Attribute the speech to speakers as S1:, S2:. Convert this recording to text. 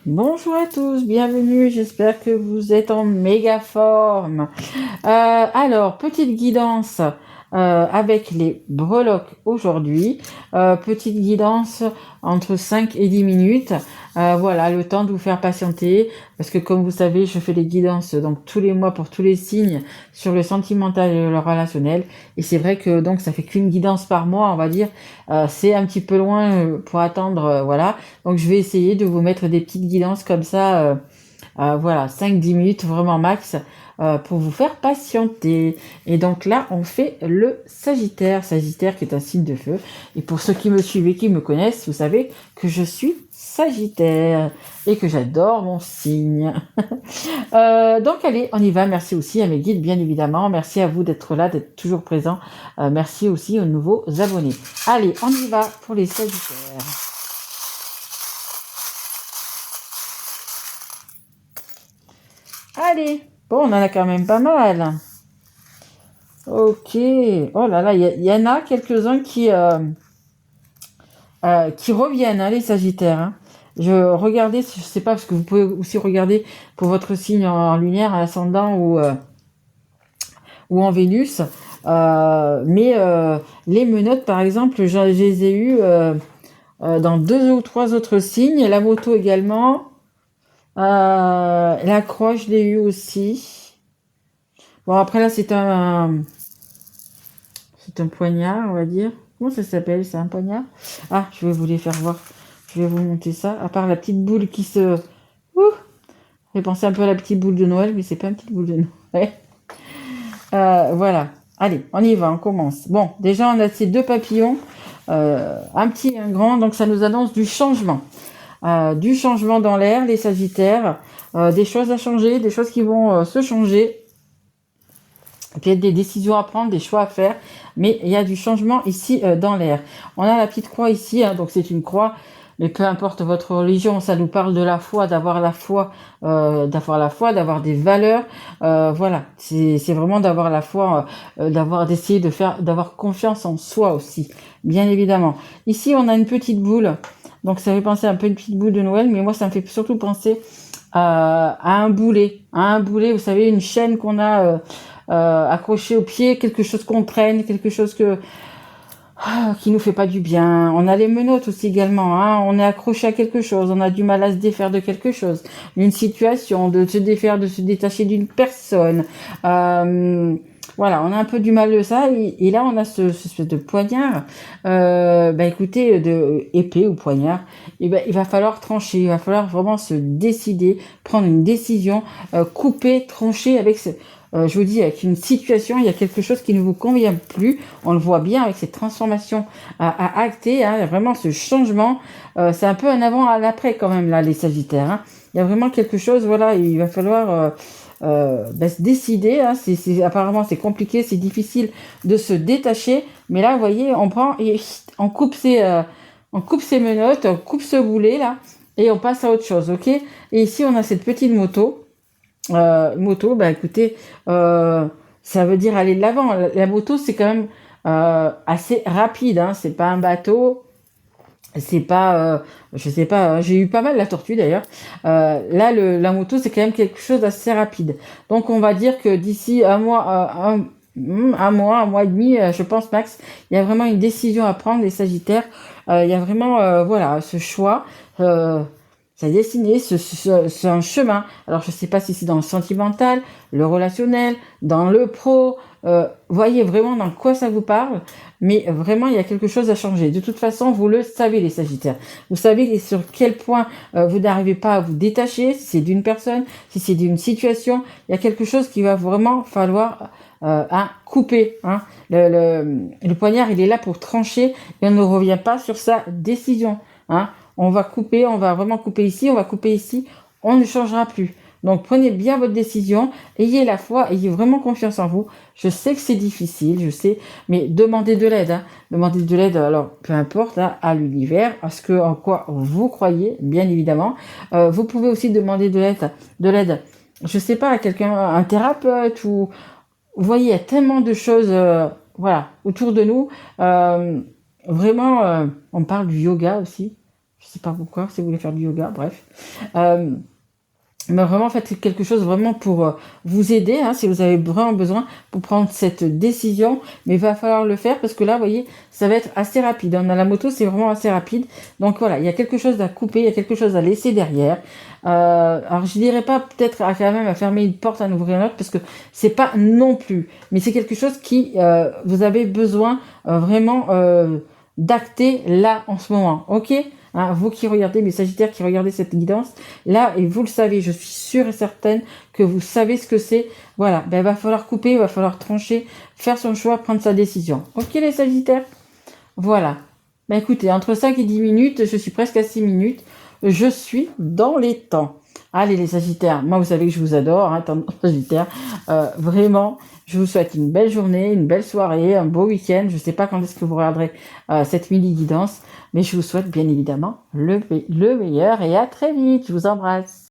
S1: Bonjour à tous, bienvenue, j'espère que vous êtes en méga forme. Alors, petite guidance avec les breloques aujourd'hui. Petite guidance entre 5 et 10 minutes. Voilà, le temps de vous faire patienter. Parce que comme vous savez, je fais les guidances donc tous les mois pour tous les signes sur le sentimental et le relationnel. Et c'est vrai que donc ça fait qu'une guidance par mois, on va dire. C'est un petit peu loin pour attendre, voilà. Donc je vais essayer de vous mettre des petites guidances comme ça. Voilà, 5-10 minutes vraiment max pour vous faire patienter. Et donc là, on fait le Sagittaire. Sagittaire qui est un signe de feu. Et pour ceux qui me suivent et qui me connaissent, vous savez que je suis Sagittaire et que j'adore mon signe. Donc allez, on y va. Merci aussi à mes guides, bien évidemment. Merci à vous d'être là, d'être toujours présent. Merci aussi aux nouveaux abonnés. Allez, on y va pour les Sagittaires. Allez, bon, on en a quand même pas mal. Ok. Oh là là, il y en a quelques-uns qui reviennent, hein, les Sagittaires, hein. Je regardais, je sais pas, parce que vous pouvez aussi regarder pour votre signe en lumière, en ascendant ou en Vénus. Mais les menottes, par exemple, je les ai eues dans 2 ou 3 autres signes. La moto également. La croix, je l'ai eu aussi. Bon, après là, c'est un poignard, on va dire. Comment ça s'appelle? C'est un poignard? Ah, je vais vous les faire voir. Je vais vous monter ça. À part la petite boule qui se... Ouh, j'ai pensé un peu à la petite boule de Noël, mais c'est pas une petite boule de Noël. Voilà. Allez, on y va, on commence. Bon, déjà, on a ces 2 papillons. Un petit et un grand, donc ça nous annonce du changement. Du changement dans l'air, les Sagittaires. Des choses à changer, des choses qui vont se changer. Il y a des décisions à prendre, des choix à faire, mais il y a du changement ici dans l'air. On a la petite croix ici, hein, donc c'est une croix, mais peu importe votre religion, ça nous parle de la foi, d'avoir la foi, d'avoir des valeurs. Voilà, c'est vraiment d'avoir la foi, d'essayer de faire, d'avoir confiance en soi aussi, bien évidemment. Ici, on a une petite boule, donc ça fait penser un peu à une petite boule de Noël, mais moi, ça me fait surtout penser à un boulet, vous savez, une chaîne qu'on a accrochée au pied, quelque chose qu'on traîne, quelque chose qui nous fait pas du bien. On a les menottes aussi également, hein. On est accroché à quelque chose, on a du mal à se défaire de quelque chose, d'une situation, de se défaire, de se détacher d'une personne. Voilà, on a un peu du mal de ça, et là on a ce espèce de poignard. Écoutez, de épée ou poignard. Et il va falloir trancher, il va falloir vraiment se décider, prendre une décision, couper, trancher avec je vous dis, avec une situation, il y a quelque chose qui ne vous convient plus. On le voit bien avec cette transformation à acter, hein, vraiment ce changement. C'est un peu un avant à l'après quand même, là, les Sagittaires, hein. Il y a vraiment quelque chose, voilà, il va falloir se décider, hein. Apparemment, c'est compliqué, c'est difficile de se détacher. Mais là, vous voyez, on prend et on coupe ses menottes, on coupe ce boulet, là, et on passe à autre chose, ok? Et ici, on a cette petite moto. Moto, bah écoutez, ça veut dire aller de l'avant. La moto, c'est quand même assez rapide, hein. C'est pas un bateau, c'est pas, je sais pas, hein, j'ai eu pas mal la tortue d'ailleurs. Là, la moto, c'est quand même quelque chose d'assez rapide. Donc, on va dire que d'ici un mois et demi, je pense max, il y a vraiment une décision à prendre, les Sagittaires. Il y a vraiment, voilà, ce choix. C'est destiné, c'est un chemin. Alors, je ne sais pas si c'est dans le sentimental, le relationnel, dans le pro. Voyez vraiment dans quoi ça vous parle. Mais vraiment, il y a quelque chose à changer. De toute façon, vous le savez, les Sagittaires. Vous savez sur quel point vous n'arrivez pas à vous détacher, si c'est d'une personne, si c'est d'une situation. Il y a quelque chose qui va vraiment falloir couper, hein. Le poignard, il est là pour trancher et on ne revient pas sur sa décision, hein. On va couper, on va vraiment couper ici, on va couper ici, on ne changera plus. Donc prenez bien votre décision, ayez la foi, ayez vraiment confiance en vous. Je sais que c'est difficile, je sais, mais demandez de l'aide, hein. Demandez de l'aide, alors peu importe, hein, à l'univers, à ce que en quoi vous croyez, bien évidemment. Vous pouvez aussi demander de l'aide, je sais pas, à quelqu'un, un thérapeute, ou vous voyez, il y a tellement de choses, voilà, autour de nous. Vraiment, on parle du yoga aussi. Je Je sais pas pourquoi, si vous voulez faire du yoga, bref. Euh, mais vraiment, faites quelque chose vraiment pour vous aider, hein, si vous avez vraiment besoin pour prendre cette décision. Mais il va falloir le faire parce que là, vous voyez, ça va être assez rapide. On a la moto, c'est vraiment assez rapide. Donc voilà, il y a quelque chose à couper, il y a quelque chose à laisser derrière. Alors je dirais pas peut-être quand même à fermer une porte, à en ouvrir une autre, parce que c'est pas non plus. Mais c'est quelque chose qui, vous avez besoin vraiment d'acter là en ce moment. Ok? Hein, vous qui regardez, mes Sagittaires qui regardez cette guidance, là, et vous le savez, je suis sûre et certaine que vous savez ce que c'est. Voilà, ben, il va falloir couper, il va falloir trancher, faire son choix, prendre sa décision. Ok les Sagittaires? Voilà. Ben écoutez, entre 5 et 10 minutes, je suis presque à 6 minutes, je suis dans les temps. Allez les Sagittaires, moi vous savez que je vous adore, hein, Sagittaire, vraiment, je vous souhaite une belle journée, une belle soirée, un beau week-end. Je ne sais pas quand est-ce que vous regarderez cette mini-guidance, mais je vous souhaite bien évidemment le meilleur et à très vite. Je vous embrasse.